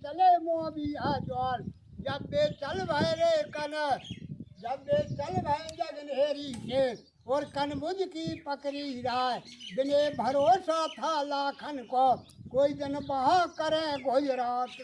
चले मोबिया ज्वार जब बे चल भय रे कन जब बे चल भय जगनेरी के और कनमुझ की पकड़ी राय बिने भरोसा था लाखन को कोई दिन बहा करे कोई रात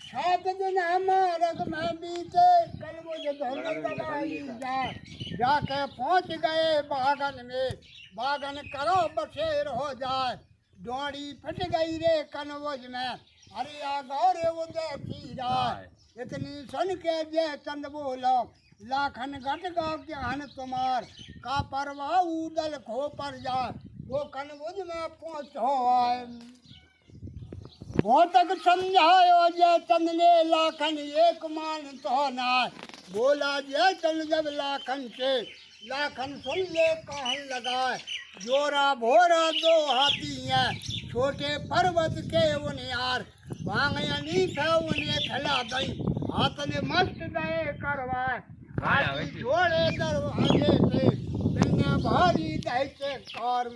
7 दिन हमारग में बीते कल मुझे धुन दबाई जाए जाके पहुँच गए बागन में बागन करो बसेर हो जाए डोरी फट गई रे कनवज में अरे आ गौरे उदय की राय इतनी सुन के जय चंद बोलो लाखन घट गाँव ज्ञान तुम्हार का परवाह उदल खो पर जाए वो कनवज में पहुँचो आए बहुत तक समझायो जय चंद ने लाखन एक मान तो ना बोला जय चंद जब लाखन से लाखन सुन ले कहन लगाए जोरा भोरा 2 हाथी हैं छोटे पर्वत के उन यार भांगनी था उन्हें खिला दई हाथ ने मस्त गए करवाए हाथी जोड़े दरवाजे से बिना भारी दहचे कार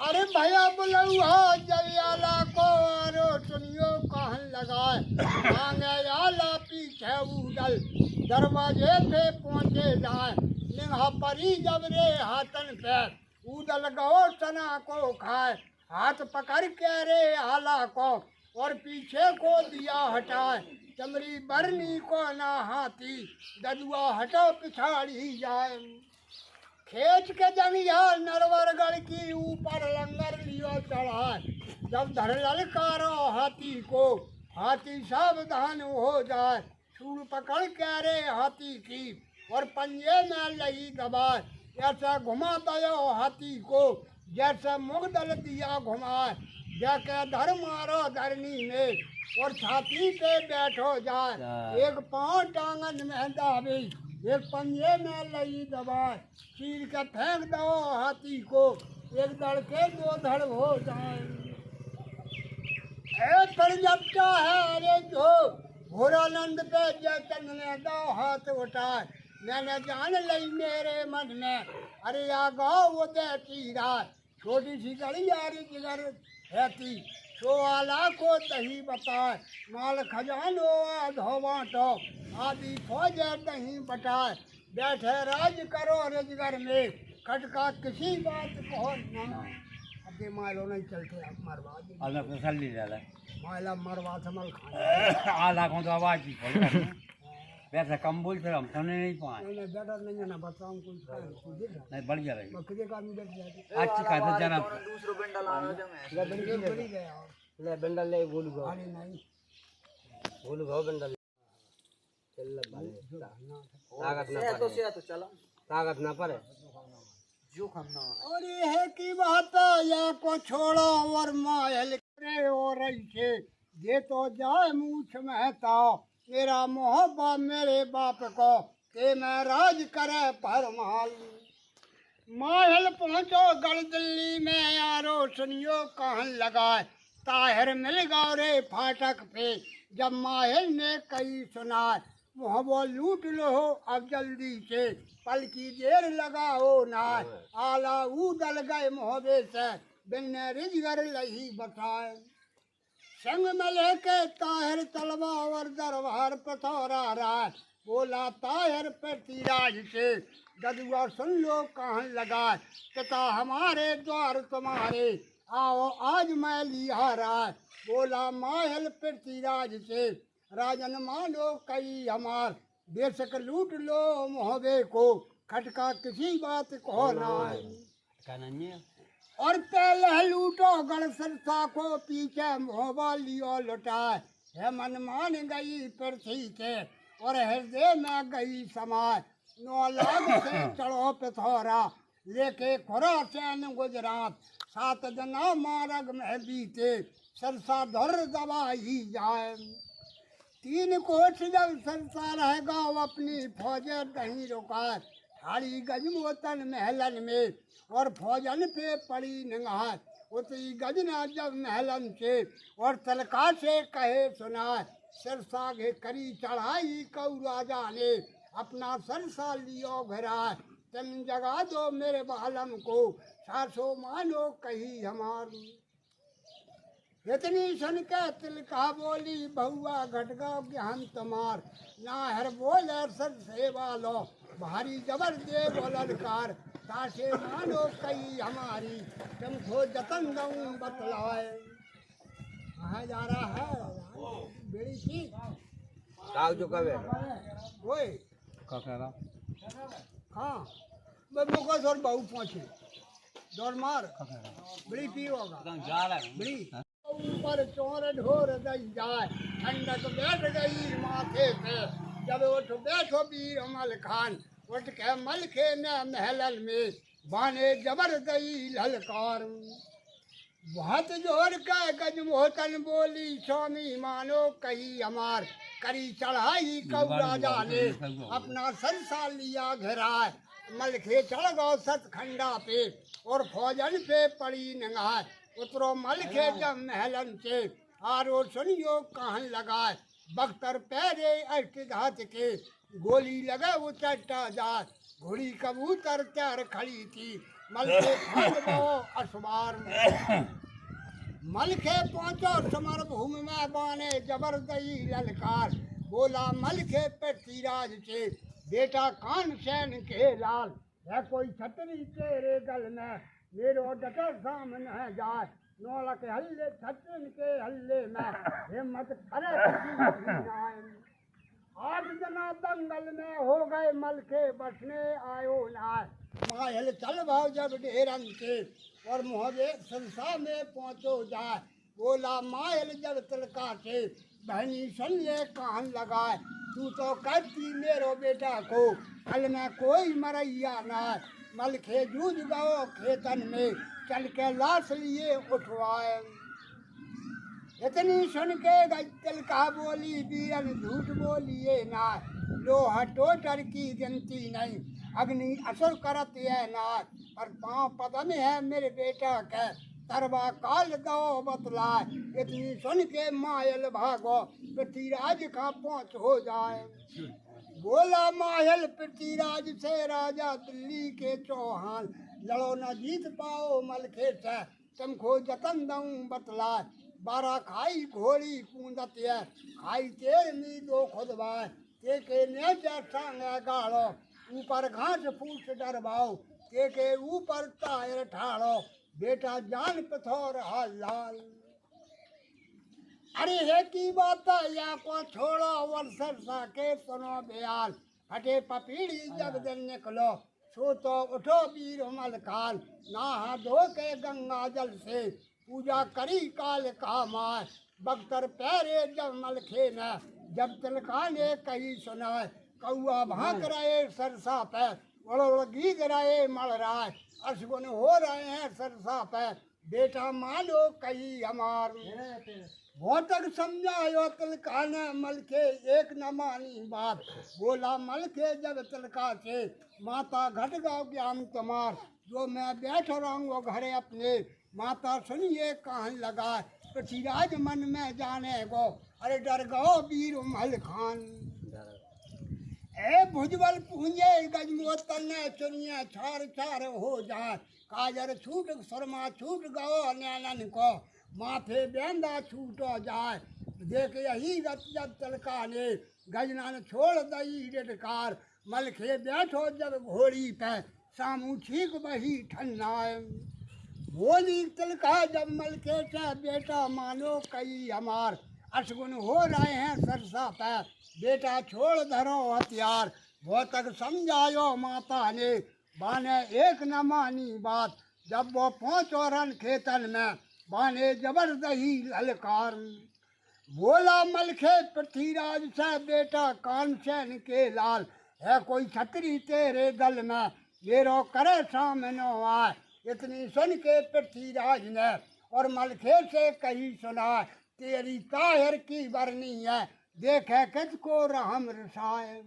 अरे भैया बुलौहा जलियाला को आरो सुनियो कहन लगाए मांगे आला पीछे उदल दरवाजे पे पहुँचे जाए निगाह परी जब रे हाथन पे उदल गो सना को खाए हाथ पकड़ के रे आला को और पीछे को दिया हटाए चमड़ी बरनी को ना हाथी ददुआ हटो पिछाड़ी जाए खेच के जंगियाल नरवरगढ़ की ऊपर लंगर लियो चढ़ाए जब धर ललकारो हाथी को हाथी सावधान हो जाए सूर पकड़ के रे हाथी की और पंजे में लगी दबाए ऐसा घुमा दयो हाथी को जैसे मुगदल दिया घुमाए जाके धर मारो धरनी में और छाती पे बैठो जाए एक पाँव टांगन में दाबी एक पंजे में लगी दबाए चीर के फेंक दो हाथी को एक धड़ के 2 धड़ हो जाए पर जपटा है अरे जो घोरानंद पे जयचंद ने 2 हाथ उठाए मैंने जान ली मेरे मन में अरे आ गाँव उदय की रात छोटी सी गली यारी जिगर रहती सो आला को दही बताए माल खजानो धोबाटो आदि फौज दही बटाए बैठे राज करो रजगर में खटका किसी बात को ना अबे मालो नहीं चलते अब मरवा दे अलग फसल ले जाला माला मरवा समल खाने आला को तो आवाज ही खोल वैसे कम बोल फिर हम सुने नहीं पाए नहीं बेटा नहीं है ना बताऊं कुछ नहीं बढ़िया रही बकरे का भी बैठ जाते अच्छी कहते जाना दूसरो बंडल आना जमे बड़ी गया ले बंडल ले गोलू गो अरे नहीं गोलू गो बंडल चल भाई ताकत ना पड़े तो चलो ताकत ना पड़े जो खमना और ये है की बात या को छोड़ो और मायल करे और ऐसे ये तो जाए मूछ महता मेरा मोहब्बत मेरे बाप को के मैं राज करे परमाल माहल पहुँचो गढ़ दिल्ली में यारो सुनियो कहन लगाए ताहिर मिल गौ रे फाटक पे जब माहल ने कई सुनाए वो लूट लो अब जल्दी से पल की देर लगाओ ना आला उदल गए मोहबे से बिन रिजगर लही बताए संग में लेके ताहिर तलवार दरबार पथौरा रहा बोला ताहिर पृथ्वीराज से ददुआ सुन लो कहन लगा तथा हमारे द्वार तुम्हारे आओ आज मैं लिया रहा बोला माहल पृथ्वीराज से राजन मानो कई हमार बेशक लूट लो मोहबे को खटका किसी बात को ना और पहले लूटो गढ़ सरसा को पीछे मोहबा लियो लुटाए है मन मान गई पृथ्वी से और हृदय में गई समाए 9 लाख से चढ़ो पिथौरा लेके खुरासन गुजरात 7 जना मार्ग में बीते सरसा धर दबाई जाए 3 कोस जब सरसा रहेगा अपनी फौजें नहीं रुकाए ठाड़ी गजमोतन महलन में और फौजन पे पड़ी निगाह उतरी गजना जब महलन से और तलका से कहे सुनाए सरसा के करी चढ़ाई कऊ राजा ने अपना सरसा लियो घराए तुम जगा दो मेरे बालम को सासो मानो कही हमारी इतनी सुन के तिलका बोली बहुआ घटगांव के हम तुम्हार ना हर बोल सर सेवा लो भारी जबर दे बोलकार तासे मानो कई हमारी तुमको जतन दऊं बतलाए कहाँ जा रहा है बेड़ी की काग जो कब है ओए क्या कह रहा हाँ मैं मुको और बहु पहुंचे दौड़ मार क्या कह रहा बड़ी पी होगा जा रहा है बड़ी ऊपर चोर ढोर दई जाए ठंडक बैठ गई माथे पे जब उठ बैठो बीर अमल खान उठ के मल के न महलल में बाने जबर दई ललकार बहुत जोर का गज मोहतन बोली स्वामी मानो कही हमार करी चढ़ाई कौ राजा ने अपना सरसा लिया घेराए मलखे चढ़ गो सतखंडा पे और फौजन पे पड़ी नंगाए उतरो मलखे जब महलन से आरो सुनियो कहन लगाए बख्तर पैरे अष्ट हाथ के गोली लगे वो चट्टा जाए घोड़ी कबूतर तैर खड़ी थी मलखे फांद दो अखबार मलखे पहुंचो समर भूमि में बाने जबरदई ललकार बोला मलखे पृथ्वीराज से बेटा कान सैन के लाल है कोई छतरी तेरे गल में मेरो डटर सामने जाए नौलक हल्ले छतन के हल्ले में हिम्मत करे आठ जना दंगल में हो गए मलखे बसने आयो नाय माहल चल भाव जब डेरन के और मुहबे संसा में पहुंचो जाए बोला माहल जब तिलका से बहनी सुन ले कान लगाए तू तो कहती मेरो बेटा को कल में कोई मरैया ना मलखे जूझ गओ खेतन में चल के लाश लिए उठवाए इतनी सुन के तिलका बोली बीरन झूठ बोलिए ना लोहा टोटर की गिनती नहीं अग्नि असुर करत है ना पर पाँव पदम है मेरे बेटा के तरवा काल दो बतलाए इतनी सुन के मायल भागो पृथ्वीराज का पहुँच हो जाए बोला मायल पृथ्वीराज से राजा दिल्ली के चौहान लड़ो न जीत पाओ मलखे से तुमको जतन दऊं बतलाए 12 खाई घोड़ी पूंदत है खाई तेर मी दो खुदवाए के नेचे टांगे गाड़ो ऊपर घास फूस डरवाओ के ऊपर टायर ठाड़ो बेटा जान पथोर लाल अरे है की बात या को छोड़ो वर्षर सा के सुनो बयाल हटे पपीड़ी जब दिन निकलो सो तो उठो वीर उमल काल नहा धो के गंगा जल से पूजा करी काल का माय बख्तर पैरे जब मलखे न जब तिलका ने कही सुनाए कौआ भाग रहे सरसा पे वड़ोड़ गीत रहे मल रहा है अशगुन हो रहे हैं सरसा पे बेटा मानो कही हमार वो तक समझायो तिलका ने मलखे एक न मानी बात बोला मलखे जब तिलका से माता घट गाँव ज्ञान तुम्हार जो मैं बैठ रहूँगा घरे अपने माता सुनिए कहन लगा पृथ्वीराज मन में जाने गो अरे डर गो वीर उमल खान ए भुजबल पूंजे गजमोतन चुनिया छार छार हो जाए काजर छूट सुरमा छूट गो नैनन को माथे बेंदा छूटो जाए देख यही रत जब तिलका ने गजनान छोड़ दई डटकार मलखे बैठो जब घोड़ी पे सामू ठीक बही ठन्नाए बोली तिलका जब मलखे से बेटा मानो कई हमार अशगुन हो रहे हैं सरसा पे बेटा छोड़ धरो हथियार वो तक समझायो माता ने बाने एक न मानी बात जब वो पहुँचो रन खेतन में बाने जबरदही ललकार बोला मलखे पृथ्वीराज से बेटा कानसेन के लाल है कोई छतरी तेरे दल में मेरो करे सामनो आए इतनी सुन के पृथ्वीराज ने और मलखे से कही सुना तेरी ताहिर की बरनी है देखे किसको रहम रसाए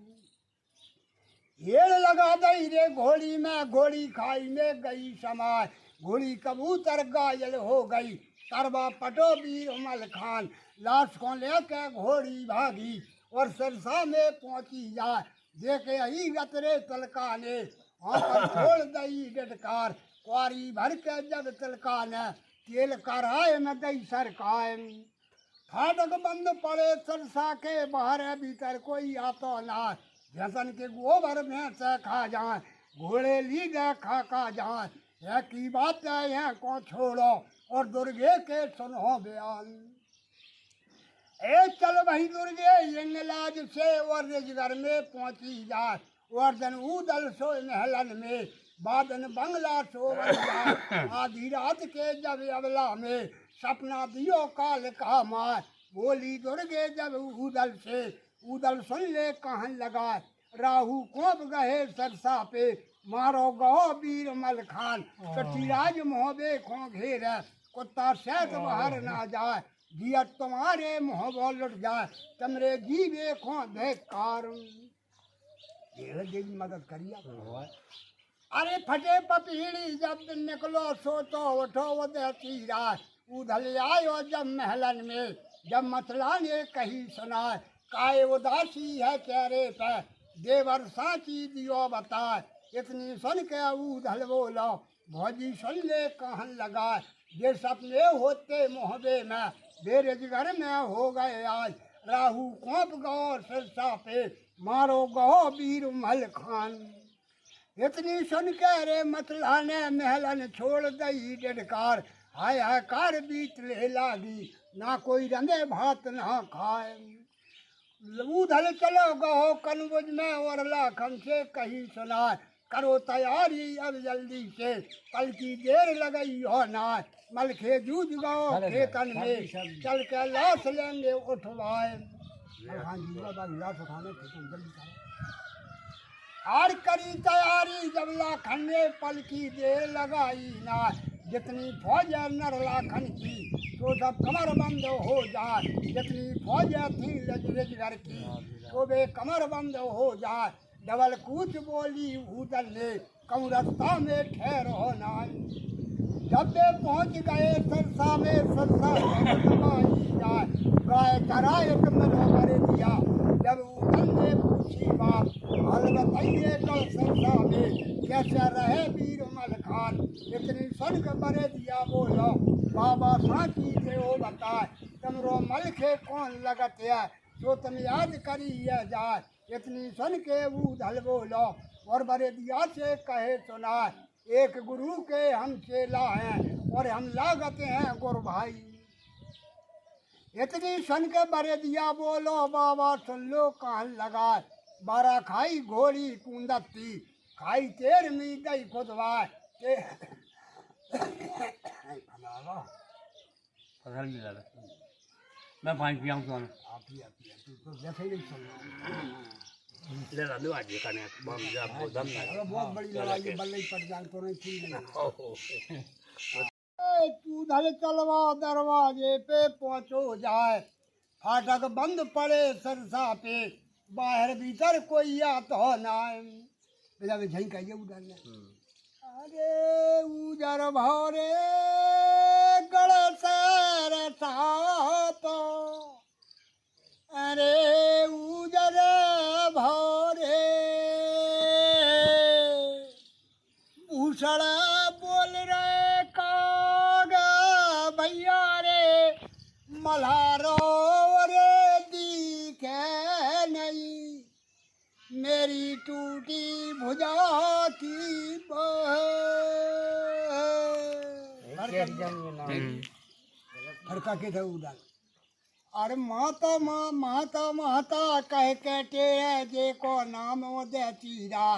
हेड़ लगा दई रे घोड़ी में घोड़ी खाई में गई समाय घोड़ी कबूतर घायल हो गई तरबा पटो वीर उमल खान लाश को लेके घोड़ी भागी और सरसा में पहुंची जाए देखे ही गतरे तिलका ने वहाँ पर छोड़ दई डटकार कुआरी भर के जब तिलका ने तेल कराए न दई सरकाए। फाटक बंद पड़े सरसा के बाहर भीतर कोई आतो ना। भैंसन के गोबर भैंस खा जाए, घोड़े ली गए खा जाए। यह की बात है यह को छोड़ो और दुर्गे के सुनो बयान। ए चल भाई दुर्गे यंगलाज से और रिजगर में पहुंची जाए। वर्धन उदल सो महलन में, बादन बंगला सो जाए। आधी रात के जब अबला में, सपना दियो काल का मार। बोली दुर्गे जब उदल से, उदल सुन ले कहन लगा। राहु कोप गए सरसा पे, मारो गहो वीर मल खान। सतीराज मोहबे खो घेर, कुत्ता शहद बाहर ना जाए। दिया तुम्हारे मुँह वो लुट जाए, तमरे जीवे खो बेकार। देवी मदद करिए। अरे फटे पपीड़ी जब निकलो सो तो उठो वो देती रात। उधल आयो जब महलन में, जब मतला ने कही सुनाए। काय उदासी है चेहरे पे, देवर साची दियो बताए। इतनी सुन के उधल बोलो, भौजी सुन ले कहन लगा। ये सपने होते मुहबे में, बेरोजगार में हो गए आज। राहु कोप गो सिरसा पे, मारो गो वीर मल खान। इतनी सुन के रे मतला ने महलन छोड़ दई डडकार। हाय हाय कार बीत ले लागी, ना कोई रंधे भात ना खाए। उधल चलो गहो कनबुज में और लाखन से कही सुनाए। करो तैयारी अब जल्दी से, कल की देर लगई हो ना। मलखे जूझ गो खेतन में, चल के लाश लेंगे उठवाए। हाँ जी लाश उठाने खेतन जल्दी करो। और करी तैयारी जब लाखन ने, पल की देर लगाई ना। जितनी फौज है नर लाखन की, तो सब कमर बंद हो जाए। जितनी फौज थी लजगर की, तो वे कमर बंद हो जाए। डबल कूच बोली उदल ने, कहूँ रास्ता में ठहरो ना। जब वे पहुँच गए सरसा में, सरसा जाए। गाय चराए करे दिया, जब उदल ने पूछी बात। हाल बताइए कल सरसा में, कैसे रहे वीर मल खान। इतनी सुन के बरे दिया बोलो, बाबा साची देव बताए। तमरो मल के कौन लगत है, जो तुम याद करी ये जाए। इतनी सुन के उधल बोलो, और बरे दिया से कहे सुना। एक गुरु के हम चेला हैं, और हम लागत हैं गुरु भाई। इतनी सुन के बरे दिया बोलो, बाबा सुन लो कहन लगा। 12 खाई घोड़ी कुंदती, खाई 13वीं दई खुदवाए। फसल मिला था। मैं पानी पियाऊँ तो आप ही तो जैसे ही ले ला दो आज करने बम जा दम ना। बहुत बड़ी लड़ाई है, बल्ले पड़ जाए तो नहीं ठीक। तू धल चलवा दरवाजे पे पहुंचो जाए। फाटक बंद पड़े सरसा पे, बाहर भीतर कोई आता ना। बेजा झई कहिए उधर। अरे उजर भौरे गड़ सर तो, अरे उजर भौरे भूषण बोल रहे काग भैया रे। मल्हारो रे दिखे नहीं, मेरी टूटी भुजा की फड़का के थे उधर। अरे माता माँ माता माता कह के टेरे जे को नाम दे चीरा।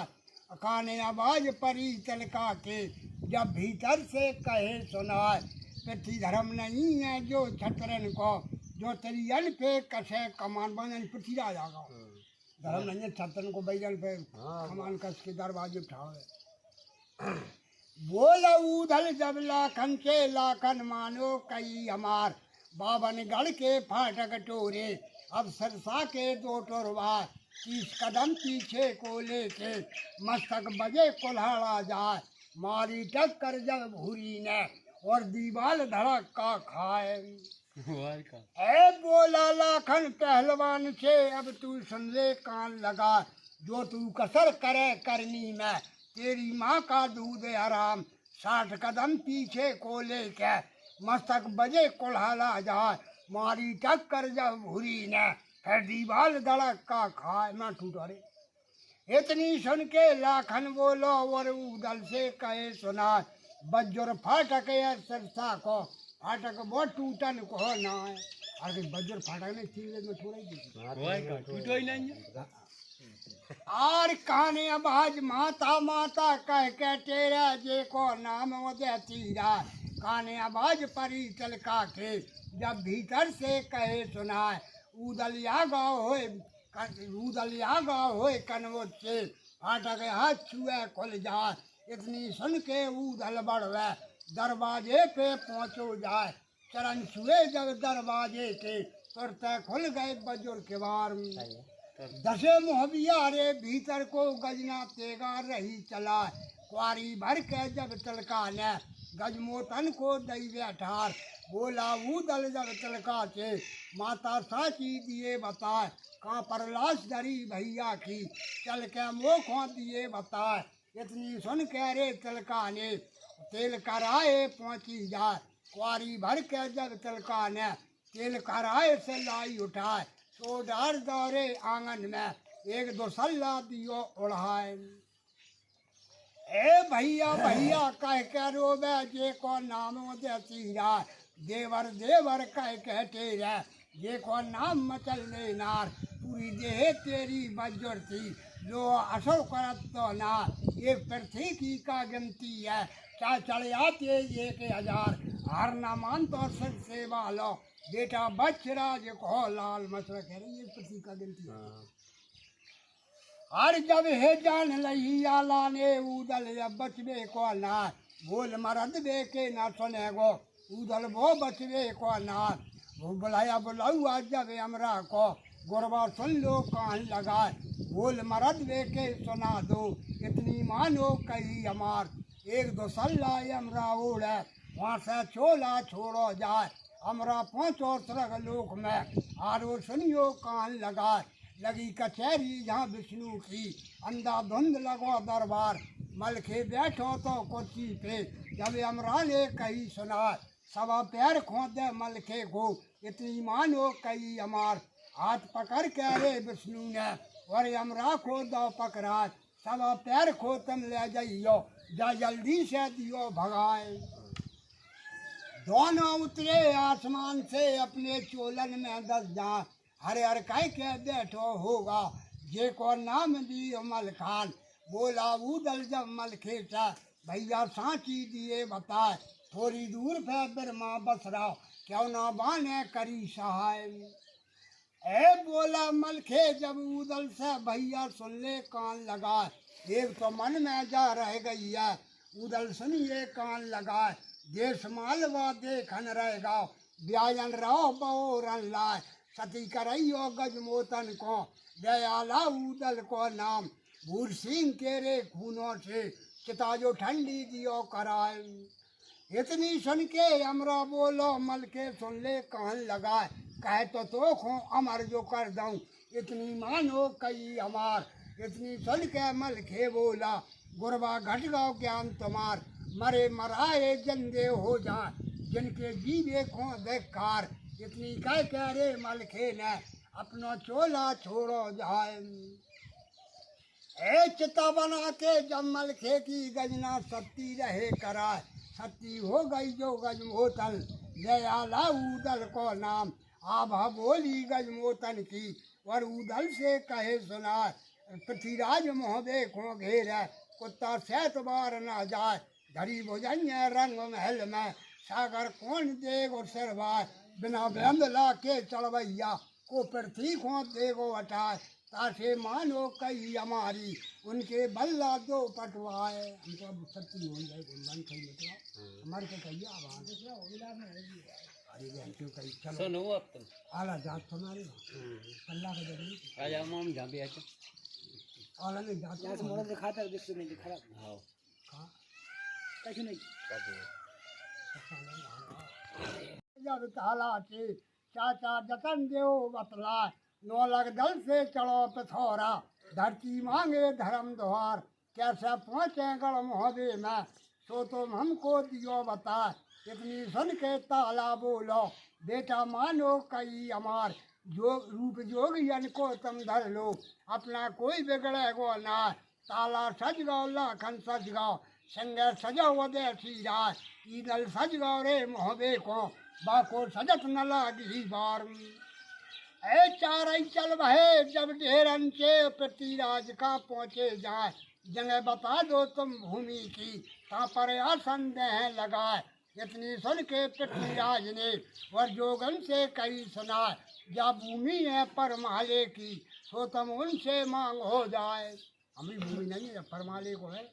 काने आवाज परी तलका के, जब भीतर से कहे सुनाए। पृथ्वी धर्म नहीं है जो छत्रन को, जो तरियन पे कसे कमान बन पृथ्वीराज आ जाएगा। धर्म नहीं है छत्रन को बैगन पे कमान कस के दरवाजे उठावे। बोला उधल जब लाखन के लाखन मानो कई हमार। 52 गढ़ के फाटक टोरे, अब सरसा के 2 टोरवा। 30 कदम पीछे को लेके, मस्तक बजे कुल्हाड़ा जाए। मारी टक्कर जब भूरी ने, और दीवाल धड़क का खाए। ए बोला लाखन पहलवान से, अब तू सुन ले कान लगा। जो तू कसर करे करनी में, तेरी माँ का दूध हराम। 60 कदम पीछे को लेके, मस्तक बजे कुल्हाड़ा जाए, मारी टक्कर जब भूरी ने, फिर दीवाल धड़क का खाए मैं टूटा रे। इतनी सुन के लाखन बोलो और उदल से कहे सुना, बज्जर फाटक है सरसा को, फाटक वो टूटन को ना है। अरे बज्जर फाटक ने चीज में थोड़ा ही टूटो ही नहीं है। और काने आवाज माता माता कह के तेरा जे को नाम दे तीरा, काने आवाज परी चलका के जब भीतर से कहे सुनाए, उदलिया गाँव होए कनवत से, फाटक हाथ छुए खुल जाए। इतनी सुन के उदल बढ़वे दरवाजे पे पहुँचो जाए, चरण छुए जब दरवाजे के, तुरते खुल गए बजुर्ग के बार। दसे मुहबिया रे भीतर को गजना तेगा रही चला, क्वारी भर के जब तलका ने गजमोतन को दैवे ठार, बोला उदल जब तलका से माता साची दिए बताए, कहाँ पर लाश धरी भैया की चल के मोखों दिए बताए। इतनी सुन के रे तलका ने तेल कराए पहुँची जाए, क्वारी भर के जब तलका ने तेल कराए से लाई उठाए, तो डर दौरे आंगन में एक दो सल्ला दियो उड़ाए। ए भैया भैया कह के रोबे जे को नाम दे तीरा, देवर देवर कह के तेरा जे को नाम मचल ले नार, पूरी देह तेरी बज्जर थी जो असर करत तो ना, एक पृथ्वी की का गिनती है क्या चढ़ आते 1000, हार ना मान तो सर सेवा लो, बेटा बचराज को लाल मसरा कह रही है पृथ्वी का गिनती है। हर जब हे जान लही आला ने उदल बचवे को ना, बोल मरद बे के ना सुने गो उदल वो बचवे को ना, वो बुलाया बुलाऊआ जब हमरा को, गुरबा सुन लो कान लगाए, बोल मरद बे के सुना दो इतनी मानो कही हमार, एक दो सल्ला हमरा ओढ़े वहाँ से चोला छोड़ो जाए, हमरा पहुँचो स्वर्ग लोक में, आरो सुनियो कान लगाए, लगी कचहरी जहाँ विष्णु की, अंधाधुंध लगो दरबार, मलखे बैठो तो कुर्सी पे जब हमरा ने कही सुना, सवा पैर खोदे मलखे को इतनी मानो कही हमार, हाथ पकड़ के रे विष्णु ने और हमरा को दो पकड़ा, सवा पैर खो तुम ले जाइयो जा जल्दी से दियो भगाए। दोनों उतरे आसमान से अपने चोलन में 10 जान, हरे हर कह के बैठो होगा जे को नाम दी मल खान, बोला उदल जब मलखे सा भैया सांची दिए बताए, थोड़ी दूर पे बिरमा बस रहा क्यों ना बाने करी सहाय। ए बोला मलखे जब उदल से भैया सुन ले कान लगाए, एक तो मन में जा रह गई है उदल सुनिए कान लगाए, देश मालवा देखन रहेगा ब्याजन रहो बहुरन लाए, सती करइयो गजमोतन को दयाला उदल को नाम, भूर सिंह के रे खूनों से चिता जो ठंडी दियो कराए। इतनी सुन के हमरा बोलो मल के सुन ले कान लगाए, कहे तो खो अमर जो कर दूं इतनी मानो कई हमार, इतनी सुन के मल के बोला गुरबा घट गो ज्ञान तुम्हार, मरे मराए जंदे हो जाए जिनके जीवे को बेकार, इतनी कह रे मलखे ने अपना चोला छोड़ो जाए। ए चिता बना के जब मलखे की गजना सत्ती रहे कराए, सत्ती हो गई जो गजमोतन दयाला उदल को नाम, आभा बोली गजमोतन की और उदल से कहे सुना, पृथ्वीराज मोहबे को घेरे कुत्ता 7 बार न जाए, धरी भोजन रंग महल में सागर कौन देगो सरवाए, बिना बंद ला के चढ़वैया को पृथ्वी को देगो हटाए, तासे मानो कही हमारी उनके बल्ला दो पटवाए। हमको अब सत्ती हो जाए बन कही निकला हमारे को कहिए अब अरे क्यों कही चलो सुनो अब तुम आला जात तुम्हारे अल्लाह का जरूर आ जाओ माम जहाँ भी आते आला ने जात यहाँ से मोहर दिखाता है देखते नहीं दिखा रहा हाँ कैसे नहीं जब ताला के चाचा जतन देव बतला, 9 लाख दल से चढ़ो पिथौरा, धरती मांगे धर्म द्वार, कैसे पहुँचे गढ़ मोहबे में, सो तुम हमको दियो बता, इतनी सुन के ताला बोलो बेटा मानो कई अमार जो रूप जोगियन को तुम धर लो अपना कोई बिगड़ेगो ना ताला सज गो लाखन सज गो संगे सजो वदे सीरा ईदल सज गो रे मोहबे को बाको सजत न लागी बार ए चारई चल बहे जब ढेरन के पृथ्वीराज का पहुँचे जाए जगह बता दो तुम भूमि की कहाँ पर आसन देह लगाए इतनी सुन के पृथ्वीराज ने वर जोगन से कई सुना जा भूमि है परमाले की सो तुम उनसे मांग हो जाए हमारी भूमि नहीं है परमाले को है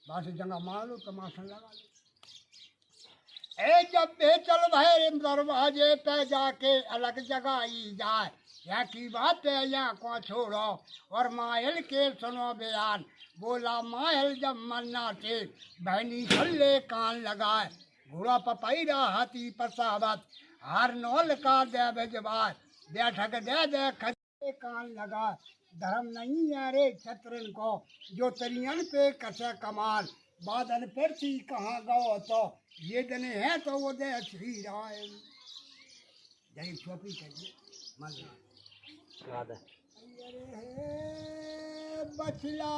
बात जगह मान लो तमाशन लगा लो ए जब बेचल भैर दरवाजे पे जाके अलग जगाई जाए या की बात है यहाँ को छोड़ो और मायल के सुनो बयान बोला मायल जब मन्ना थे बहनी छल्ले कान लगाए घोड़ा पपैरा हाथी पसावत हार नौल का दे बेजबार बैठक दे दे खजे कान लगा धर्म नहीं है रे छत्रन को जो तरियन पे कसे कमाल बादल पृथ्वी कहाँ गो तो ये दिन है तो वो दे श्री राय जय चौपी करिए बचला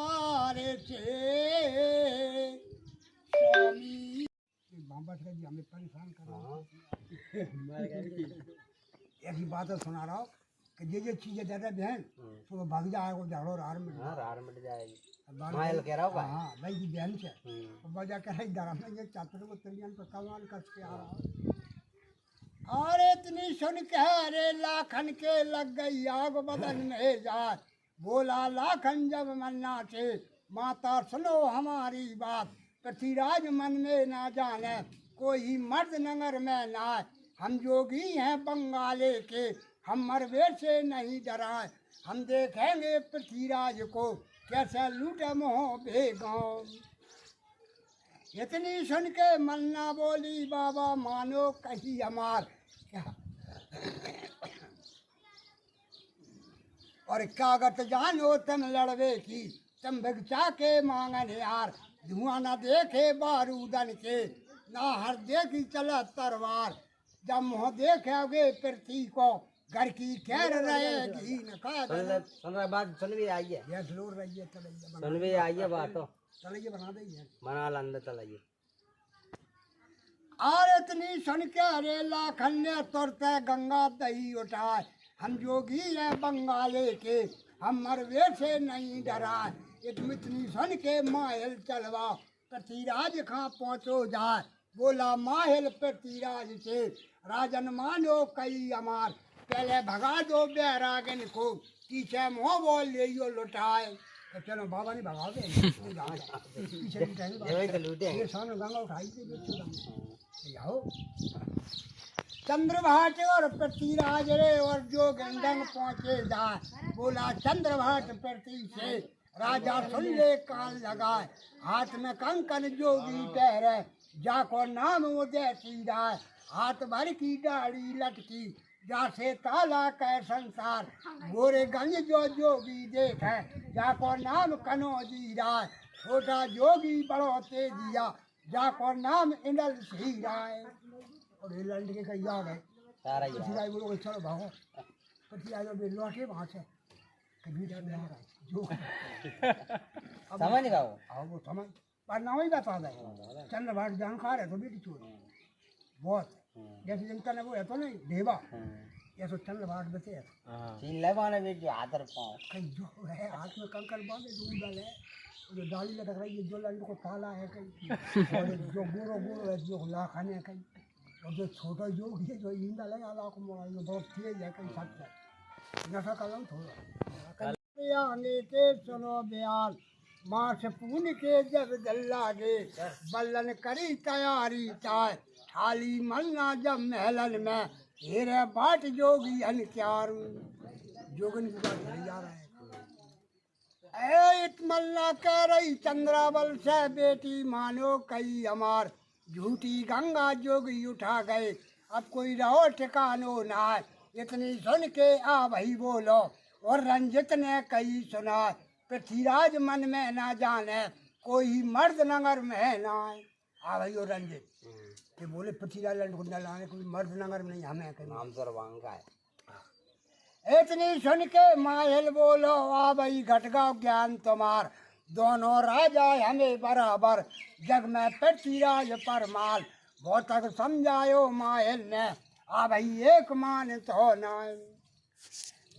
रे छे स्वामी बस कर हमें परेशान कर ऐसी बात सुना रहा हूँ कि ये चीजें ज्यादा बहन तो भाग जाएगा झगड़ो रार मिट जाएगी मायल कह रहा होगा हाँ भाई की बहन से तो बजा कह रही धर्म में ये चातर को तरियन पर कमान कस के आ रहा अरे इतनी सुन के अरे लाखन के लग गई आग बदन में जाए बोला लाखन जब मन्ना थे माता सुनो हमारी बात पृथ्वीराज मन में ना जाने कोई मर्द नगर में ना हम जोगी हैं बंगाले के हम मरबे से नहीं डराए हम देखेंगे पृथ्वीराज को कैसे लूटे मोह बेगांव इतनी सुन के मन्ना बोली बाबा मानो कहीं हमार क्या और कागत जानो तुम लड़वे की तुम भिक्षा के मांगन यार धुआं न देखे बारूदन के ना हर देखी चला तरवार जब मुँह देखोगे पृथ्वी को घर की खैर रहेगी न सुन रहा बात सुन भी आई है ये जरूर रही है सुन भी आई है बात तो चलिए बना देंगे बना अंदर चलाइए और इतनी सुन के अरे लाखन ने तुरते गंगा दही उठाए हम जोगी है बंगाले के हम मरवे से नहीं डराए इतनी सुन के माहिल चलवा पृथ्वीराज खां पहुँचो जाए बोला माहिल पृथ्वीराज से राजन मानो कई अमार पहले भगा दो बैरागन को पीछे मुँह बोल ले लुटाए तो चलो बाबा ने भगा दे पीछे ये सामने गंगा उठाई थी आओ चंद्रभाट और पृथ्वीराज रे और जो गंडंग पहुँचे जाए बोला चंद्रभाट पृथ्वी से राजा सुन ले कान लगाए हाथ में कंकन जोगी ठहरे जाको नाम उदय सीधा हाथ भर की दाढ़ी लटकी जासे ताला कै संसार गोरे गंज जो जोगी देखे जाको नाम कनो जी राय छोटा जोगी बड़ो तेजिया जाको नाम इंदल सी राय और ये लड़के का याद है पृथ्वीराज बोलो चलो भागो पृथ्वीराज लौटे वहाँ से कभी जो समझ गया आओ वो समझ पर नाम ही बता दे चंद्रभाट जानकार है तो बेटी चोर बहुत जैसे जनता ने वो है तो नहीं देवा ये तो चंद्रभाट बचे है चीन ले माने बेटी हाथ और पांव कहीं जो है हाथ में कंकड़ बांधे जो डाल है जो डाली लटक रही है जो लंड को ताला है कहीं और जो गोरो है जो लाखाने है कहीं और जो छोटा जो है जो ईंदा लगा लाख मोड़ा जो बहुत तेज है कहीं सच नशा का लंग थोड़ा आगे के सुनो बयान मार्च पून के जब गल लागे बल्लन करी तैयारी चाय थाली मलना जब महलन में हेरे बाट जोगी अनक्यार जोगन की बात नहीं जा रहा है इतमल्ला कह रही चंद्रावल से बेटी मानो कई हमार झूठी गंगा जोगी उठा गए अब कोई रहो ठिकानो ना इतनी सुन के आ भाई बोलो और रंजित ने कई सुना पृथ्वीराज मन में ना जाने कोई मर्द नगर में ना हाँ भाई, और रंजित ये बोले पथीला लंड कुंडा लाने कोई मर्द नगर में नहीं, हमें कहीं नाम सरवांग का है। इतनी सुन के माहिल बोलो, आ भाई घट गया ज्ञान तुम्हार, दोनों राजा हमें बराबर, जग में पृथ्वीराज परमाल। बहुत तक समझायो माहिल ने, आ भाई एक मान तो ना।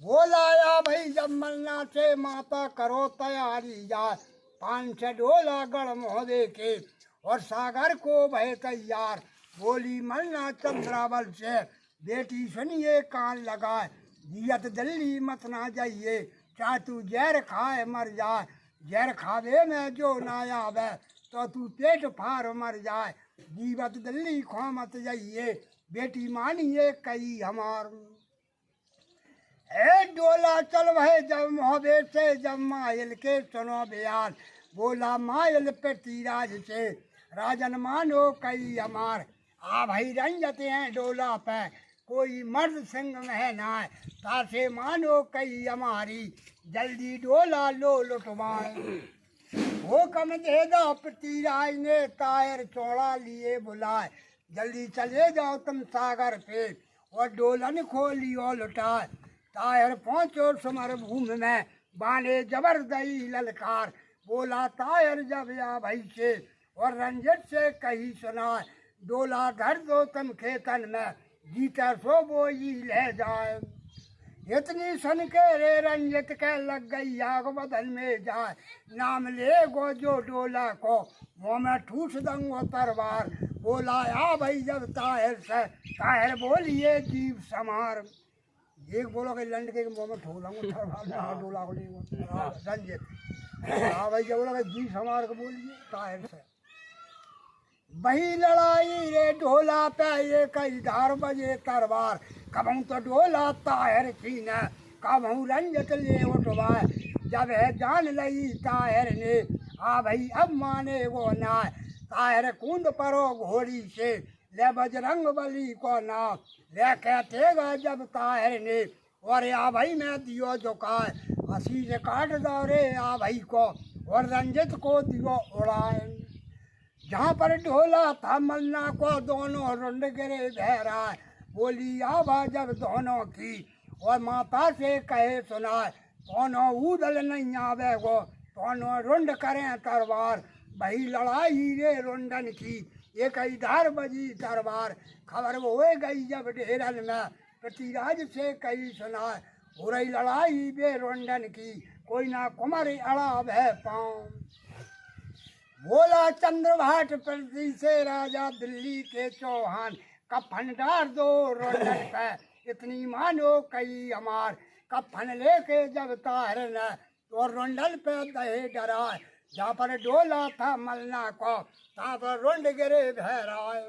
बोलाया भाई जब मलना से माता करो तैयारी जाए, 500 डोला गढ़ मोहदे के और सागर को भय तैयार। बोली मलना चंद्रावल से, बेटी सुनिए कान लगाए, जियत जल्दी मत ना जाइए, चाहे तू जहर खाए मर जाए। जहर खावे में जो ना आवे, तो तू पेट फार मर जाए। जीवत जल्दी खो मत जाइए, बेटी मानिए कही हमार। ए डोला चल भय जब मोहबे से, जब मायल के सुनो बयान। बोला मायल पृथ्वीराज से, राजन मानो कई हमार। आ भाई रंजते हैं डोला पे, कोई मर्द संग में ना, तासे मानो कई हमारी, जल्दी डोला लो लुटवाए। वो कम दे दो पृथ्वीराज ने, तायर चौड़ा लिए बुलाए। जल्दी चले जाओ तुम सागर पे, और डोलन खोलियो लुटाए। तायर पहुँचो समर भूमि में, बाने जबरदई ललकार। बोला तायर जब या भाई से, और रंजित से कही सुनाए। डोला धर दो तुम खेतन में, जीता सो बोई ले जाए। इतनी सुन के रे रंजित के लग गई आग बदन में जाए। नाम ले गो जो डोला को, मुँह में ठूस दूंगो तरवार। बोला आ भाई जब ताहिर से, ताहिर बोलिए जीव समार। एक बोलो कि लंड के मुँह में ठोक दूंगो तरवार, डोला को ले रंजित। हाँ भाई जब बोला जी समार को बोलिए ताहिर से। वही लड़ाई रे ढोला पे, ये कई धार बजे तरवार। कबहू तो ढोला ताहिर छीने, कबहू रंजित ले उठवाए। जब है जान लगी ताहिर ने, आ भाई अब माने वो ना। ताहिर कूद परो घोड़ी से, ले बजरंग बली को नाम। ले कहतेगा जब ताहिर ने, और आ भाई मैं दियो झुकाए। हंसी से काट दो रे आ भाई को, और रंजित को दियो उड़ाए। जहाँ पर ढोला था मलना को, दोनों रुंड गिरे बहराए। बोली आवा जब दोनों की, और माता से कहे सुनाए। दोनों उदल नहीं आवे गो, दोनों रुंड करें तरवार। वही लड़ाई रे रुंडन की, एक इधर बजी तरवार। खबर हो गई जब ढेरन में, पृथ्वीराज से कही सुनाए। हो रही लड़ाई बे रुंडन की, कोई ना कुमर अड़ा भय पाँव। बोला चंद्रभाट पृथ्वी से, राजा दिल्ली के चौहान। कफन डार दो रुंडन पे, इतनी मानो कई हमार। कफन लेके जब ताहिर ने, तो रुंडन पे दहे डराए। जहाँ पर डोला था मलना को, तहाँ पर रुंड गिरे भहराए।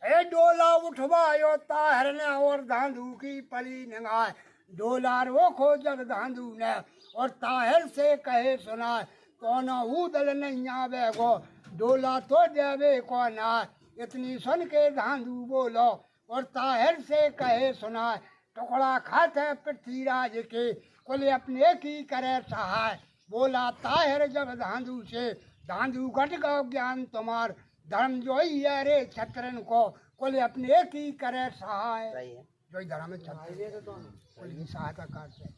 ए डोला उठवायो ताहिर ने, और धांधू की पली नंगाए। डोला रोको जब धांधू ने, और ताहिर से कहे सुनाए। दोनों उदल नहीं आवे गो, डोला तो देवे को ना। इतनी सुन के धांधू बोलो, और ताहिर से कहे सुनाए। टुकड़ा खाते पृथ्वीराज के, कुल अपने की करे सहाय। बोला ताहिर जब धांधू से, धांधू घट गो ज्ञान तुम्हार। धर्म जो ही है रे छत्रन को, कुल अपने की करे सहाय। जो धर्म में कुल की सहायता करते।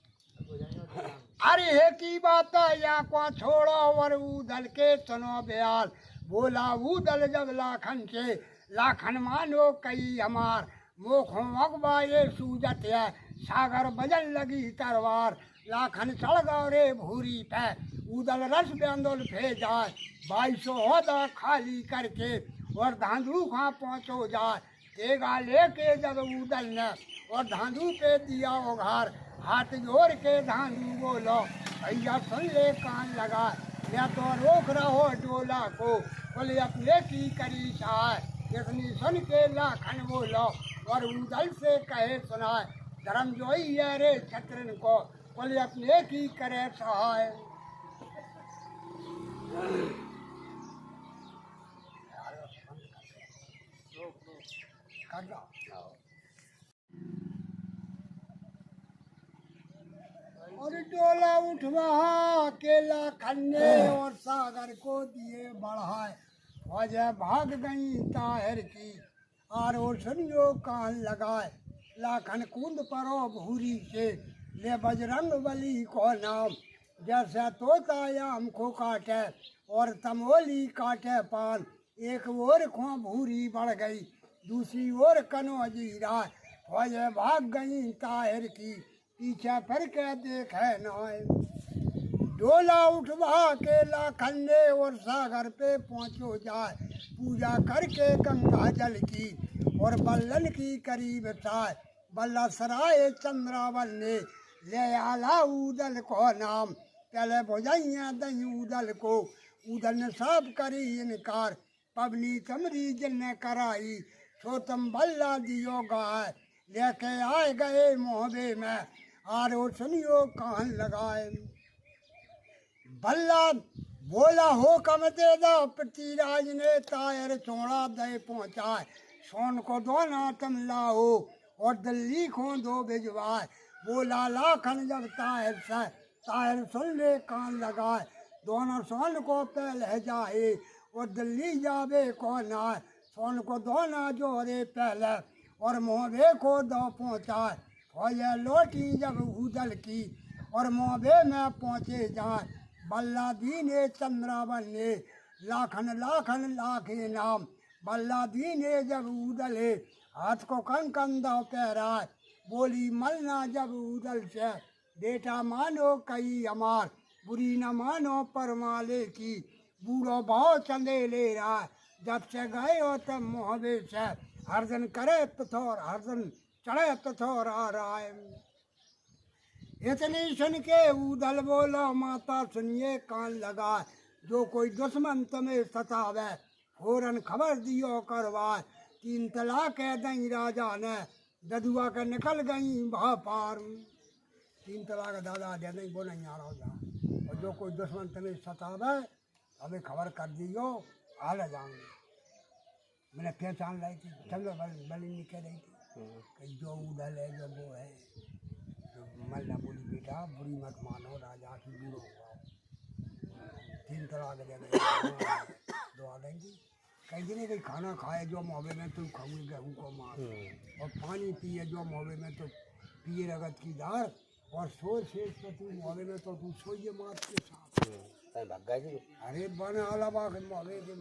अरे की बात या को छोड़ो, और उदल के सुनो बयाल। बोला उदल जब लाखन से, लाखन मानो कई हमार। मोखों अगवा ये सूजत है, सागर बजन लगी तरवार। लाखन चढ़ गौ रे भूरी पे, उदल रस बेंदुल भेजाए। 2200 होदा खाली करके, और धांधू खा पहुँचो जाए। तेगा लेके जब उदल ने, और धांधू पे दिया उघार। हाथ जोड़ के धांधू बोलो, भैया सुन ले कान लगा। या तो रोक रहो डोला को, बोले अपने की करी सहाय। इतनी सुन के लाखन बोलो, और उदल से कहे सुनाए। धर्म जो ही है रे छत्रन को, बोले अपने की करे सहाय। और डोला उठवा के लाखन ने, और सागर को दिए बढ़ाए। ख्वाजा भाग गई ताहिर की, आरो सुनियो कान लगाए, लाखन कूद परो भूरी से, ले बजरंग बली को नाम, जैसे तोता आम को काटे और तमोली काटे पान, एक ओर खो भूरी बढ़ गई, दूसरी ओर कनो जीरा, ख्वाजा भाग गई ताहिर की, पीछे फिर के देखे नाय। डोला उठवा के लाखन ने और सागर पे पहुँचो जाए, पूजा करके गंगा जल की और बल्लन की करीब साय, बल्ला सराय चंद्रावन ने ले आला उदल को नाम, पहले भुजाइया दही उदल को, उदल ने साफ करी इनकार, पबनी चमरी जिनने कराई, सोतम बल्ला दियो गाय, लेके आए गए मोहबे में, आरो सुनियो कान लगाए। बल्ला बोला हो कम दे दो, पृथ्वीराज ने तायर छोड़ा दे पहुँचाए, सोन को दोना तुम लाओ और दिल्ली को दो भिजवाए, बोला लाखन जब तायर से, तायर सुन ले कान लगाए, दोनों सोन को पहले जाए और दिल्ली जावे को ना, सोन को दोना जोरे पहले और मोहबे को दो पहुँचाए, ख्वाजा लौटी जब उदल की और मोहबे में पहुँचे जाए, बल्ला दीने चंद्रावन ने लाखन लाखन लाखे नाम, बल्ला दीने जब उदले हाथ को कन कंधा पैराए, बोली मलना जब उदल से, बेटा मानो कई अमार, बुरी न मानो परमाले की, बूढ़ो भाव चंदे ले रहा, जब से गए हो तब मोहबे से, हर दिन करे पथौर हर दिन चढ़े पथौर आ रहा है। इतनी सुन के उदल बोला, माता सुनिए कान लगा, जो कोई दुश्मन तुम्हें सतावे, फौरन खबर दियो करवाए, 3 तलाक दई राजा ने, ददुआ के निकल गई भा पार, 3 तलाक दादा दे दई बोले आ रहा जा, और जो कोई दुश्मन तुम्हें सतावे हमें खबर कर दियो, हाल जाऊंगे। मैंने पहचान लाई थी, चंद्र बली कह रही थी कि जो उदल है जो वो है, मल्ला बोली बेटा बुरी मत मानो, राजा की बूढ़ो हुआ, 3 तलाक दे दो आ देंगी, कहीं दिन कहीं खाना खाए जो मोहबे में तुम खाऊंगे गेहूँ को मार, और पानी पिए जो मोहबे में तो पिए रगत की धार, और सोच शेष तो तू मोहबे में तो तू सोइए मार के साथ। अरे बने आला बाग मोहबे के